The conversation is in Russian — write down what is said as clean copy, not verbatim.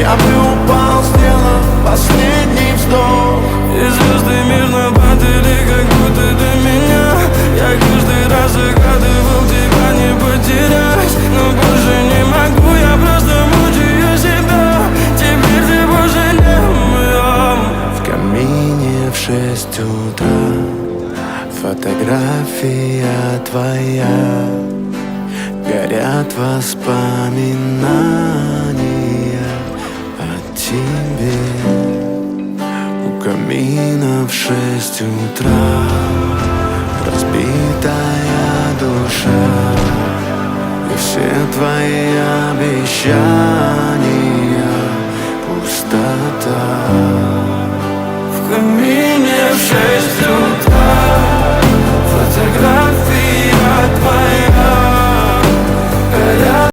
Я бы упал, сделав последний вздох. И звезды мирно падали, как будто до меня. Я каждый раз загадывал тебя не потерять, но больше не могу, я просто мучаю себя. Теперь ты больше не в моем. В камине в 6 утра фотография твоя. Горят воспоминания о тебе. У камина в 6 утра разбитая душа. И все твои обещания пустота.